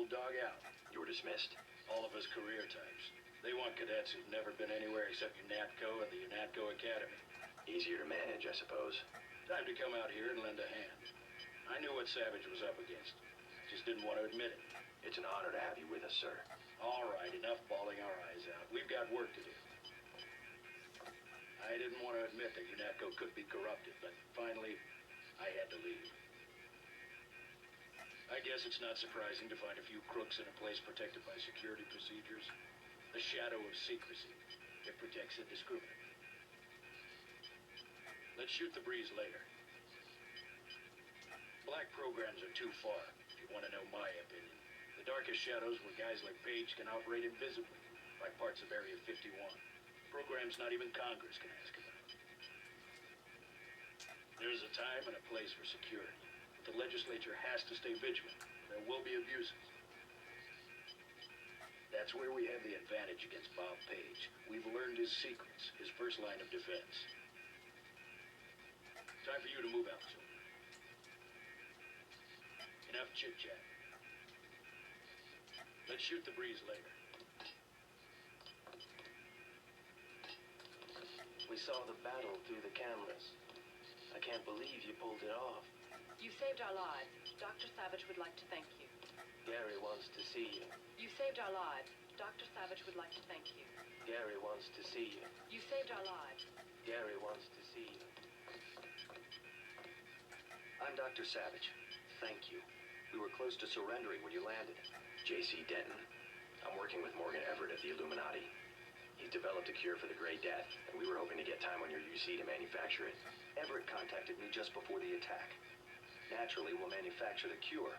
old dog out. You were dismissed? All of us career types. They want cadets who've never been anywhere except UNATCO and the UNATCO Academy. Easier to manage, I suppose. Time to come out here and lend a hand. I knew what Savage was up against. Just didn't want to admit it. It's an honor to have you with us, sir. All right, enough bawling our eyes out. We've got work to do. I didn't want to admit that UNATCO could be corrupted, but finally, I had to leave. I guess it's not surprising to find a few crooks in a place protected by security procedures. The shadow of secrecy. It protects indiscriminately. Let's shoot the breeze later. Black programs are too far, if you want to know my opinion. The darkest shadows where guys like Page can operate invisibly, like parts of Area 51. Programs not even Congress can ask about. There's a time and a place for security. But the legislature has to stay vigilant. There will be abuses. That's where we have the advantage against Bob Page. We've learned his secrets, his first line of defense. Time for you to move out, children. Enough chit-chat. Let's shoot the breeze later. We saw the battle through the cameras. I can't believe you pulled it off. You saved our lives. Dr. Savage would like to thank you. Gary wants to see you. You saved our lives. Dr. Savage would like to thank you. Gary wants to see you. You saved our lives. Gary wants to see you. I'm Dr. Savage. Thank you. We were close to surrendering when you landed. J.C. Denton. I'm working with Morgan Everett at the Illuminati. He's developed a cure for the Grey Death, and we were hoping to get time on your UC to manufacture it. Everett contacted me just before the attack. Naturally, we'll manufacture the cure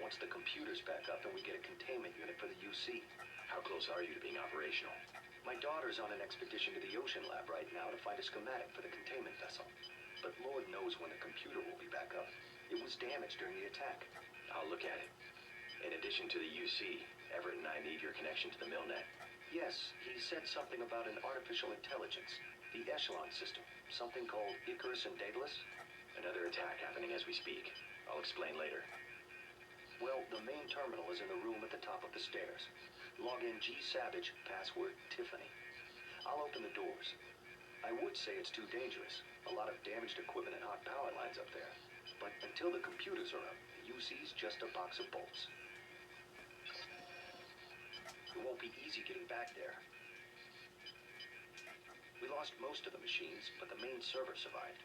once the computer's back up and we get a containment unit for the UC. How close are you to being operational? My daughter's on an expedition to the ocean lab right now to find a schematic for the containment vessel. But Lord knows when the computer will be back up. It was damaged during the attack. I'll look at it. In addition to the UC, Everett and I need your connection to the Milnet. Yes, he said something about an artificial intelligence. The Echelon system. Something called Icarus and Daedalus. Another attack happening as we speak. I'll explain later. Well, the main terminal is in the room at the top of the stairs. Log in G Savage, password Tiffany. I'll open the doors. I would say it's too dangerous. A lot of damaged equipment and hot power lines up there. But until the computers are up, the UC's just a box of bolts. It won't be easy getting back there. We lost most of the machines, but the main server survived.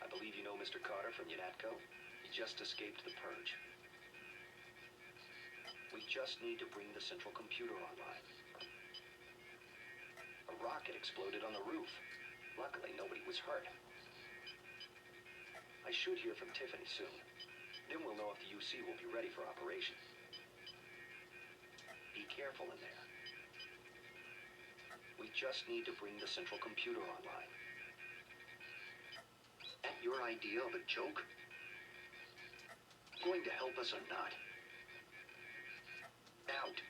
I believe you know Mr. Carter from UNATCO. He just escaped the purge. We just need to bring the central computer online. A rocket exploded on the roof. Luckily, nobody was hurt. I should hear from Tiffany soon. Then we'll know if the UC will be ready for operation. Be careful in there. We just need to bring the central computer online. That your idea of a joke? Going to help us or not? Out.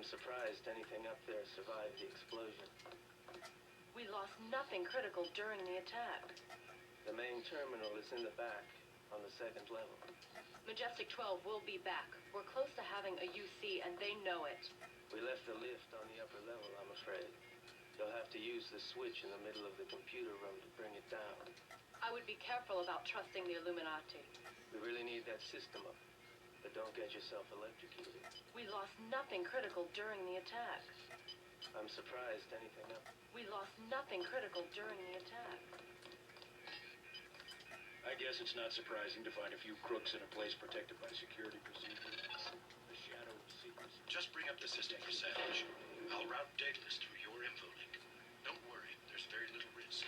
I'm surprised anything up there survived the explosion. We lost nothing critical during the attack. The main terminal is in the back, on the second level. Majestic 12 will be back. We're close to having a UC, and they know it. We left the lift on the upper level, I'm afraid. You'll have to use the switch in the middle of the computer room to bring it down. I would be careful about trusting the Illuminati. We really need that system up, but don't get yourself electrocuted. We lost nothing critical during the attack. I'm surprised anything up. We lost nothing critical during the attack. I guess it's not surprising to find a few crooks in a place protected by security procedures. The shadow of secrecy. Just bring up the system for Savage. I'll route Daedalus through your info link. Don't worry, there's very little risk.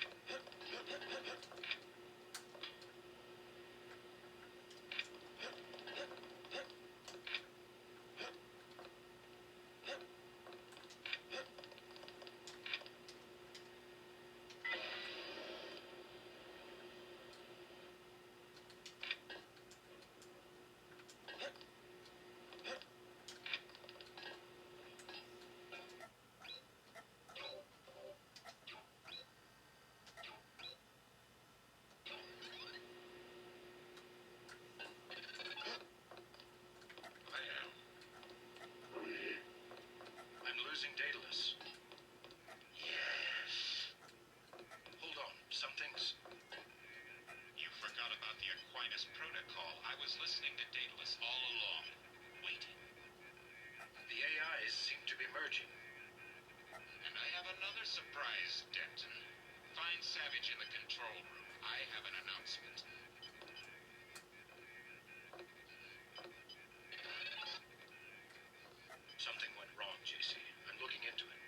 Aquinas protocol, I was listening to Daedalus all along, waiting. The AIs seem to be merging. And I have another surprise, Denton. Find Savage in the control room. I have an announcement. Something went wrong, JC. I'm looking into it.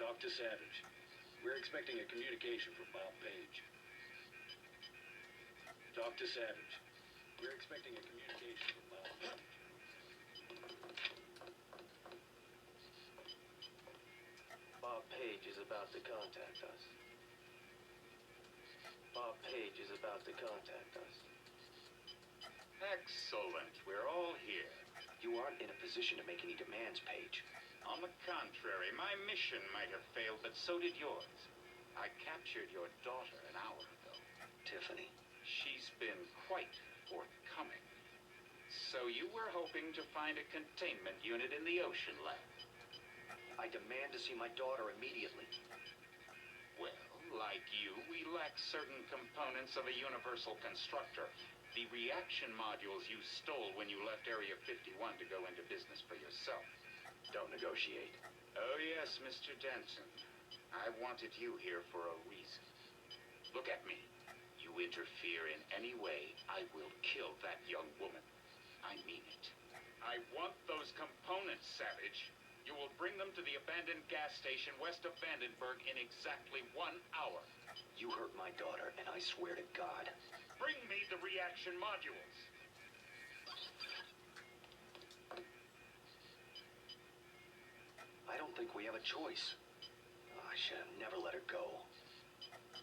Talk to Savage. We're expecting a communication from Bob Page. Talk to Savage. We're expecting a communication from Bob Page. Bob Page is about to contact us. Bob Page is about to contact us. Excellent. We're all here. You aren't in a position to make any demands, Paige. On the contrary, my mission might have failed, but so did yours. I captured your daughter an hour ago. Tiffany. She's been quite forthcoming. So you were hoping to find a containment unit in the ocean lab? I demand to see my daughter immediately. Well, like you, we lack certain components of a universal constructor. The reaction modules you stole when you left Area 51 to go into business for yourself. Don't negotiate. Oh yes, Mr. Denton. I wanted you here for a reason. Look at me. You interfere in any way, I will kill that young woman. I mean it. I want those components, Savage. You will bring them to the abandoned gas station west of Vandenberg in exactly 1 hour. You hurt my daughter, and I swear to God. Bring me the reaction modules. I don't think we have a choice. I should have never let her go.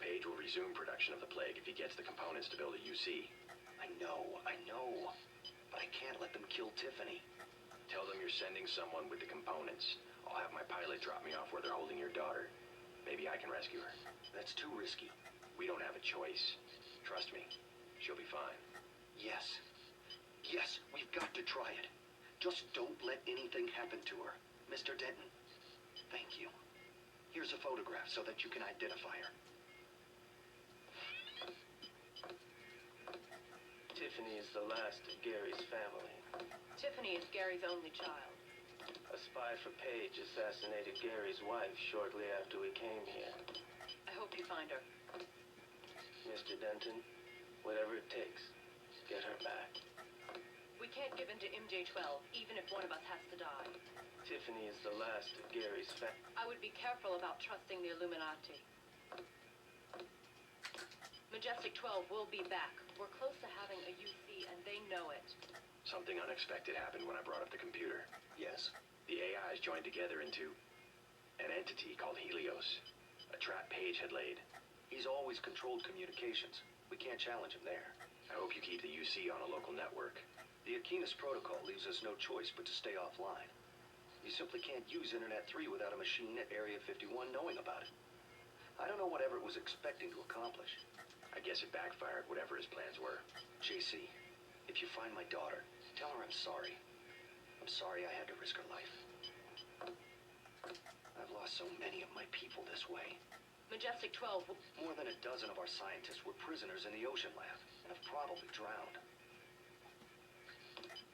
Page will resume production of the Plague if he gets the components to build a UC. I know. But I can't let them kill Tiffany. Tell them you're sending someone with the components. I'll have my pilot drop me off where they're holding your daughter. Maybe I can rescue her. That's too risky. We don't have a choice. Trust me. She'll be fine. Yes, we've got to try it. Just don't let anything happen to her. Mr. Denton, thank you. Here's a photograph so that you can identify her. Tiffany is the last of Gary's family. Tiffany is Gary's only child. A spy for Page assassinated Gary's wife shortly after we came here. I hope you find her. Mr. Denton, whatever it takes, get her back. We can't give in to MJ-12, even if one of us has to die. Tiffany is the last of Gary's family. I would be careful about trusting the Illuminati. Majestic 12 will be back. We're close to having a UC, and they know it. Something unexpected happened when I brought up the computer. Yes? The AIs joined together into an entity called Helios. A trap Page had laid. He's always controlled communications. We can't challenge him there. I hope you keep the UC on a local network. The Aquinas protocol leaves us no choice but to stay offline. You simply can't use Internet 3 without a machine at Area 51 knowing about it. I don't know what Everett was expecting to accomplish. I guess it backfired, whatever his plans were. JC, if you find my daughter, tell her I'm sorry. I'm sorry I had to risk her life. I've lost so many of my people this way. Majestic 12 will... More than a dozen of our scientists were prisoners in the ocean lab and have probably drowned.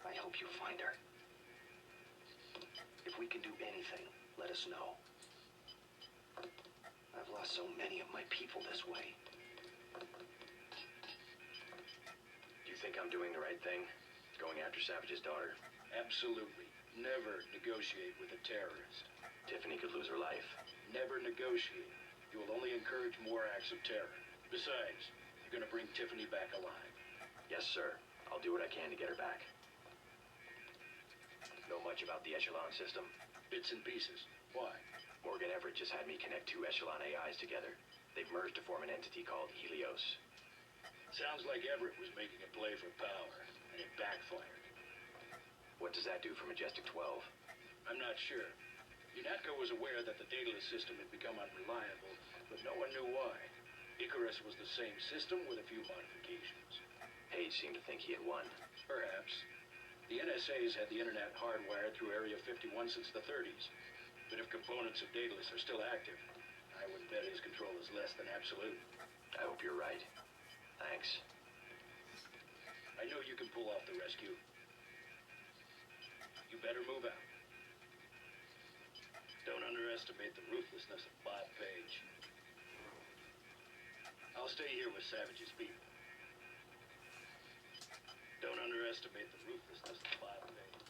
I hope you find her. If we can do anything, let us know. I've lost so many of my people this way. Do you think I'm doing the right thing? Going after Savage's daughter? Absolutely. Never negotiate with a terrorist. Tiffany could lose her life. Never negotiate. You will only encourage more acts of terror. Besides, you're gonna bring Tiffany back alive. Yes, sir. I'll do what I can to get her back. Know much about the Echelon system? Bits and pieces. Why? Morgan Everett just had me connect 2 Echelon AIs together. They've merged to form an entity called Helios. Sounds like Everett was making a play for power, and it backfired. What does that do for Majestic 12? I'm not sure. UNATCO was aware that the Daedalus system had become unreliable, but no one knew why. Icarus was the same system with a few modifications. Page seemed to think he had won. Perhaps. The NSA's had the internet hardwired through Area 51 since the 30s. But if components of Daedalus are still active, I would bet his control is less than absolute. I hope you're right. Thanks. I know you can pull off the rescue. You better move out. Don't underestimate the ruthlessness of Bob Page. I'll stay here with Savage's people. Don't underestimate the ruthlessness of Bob Page.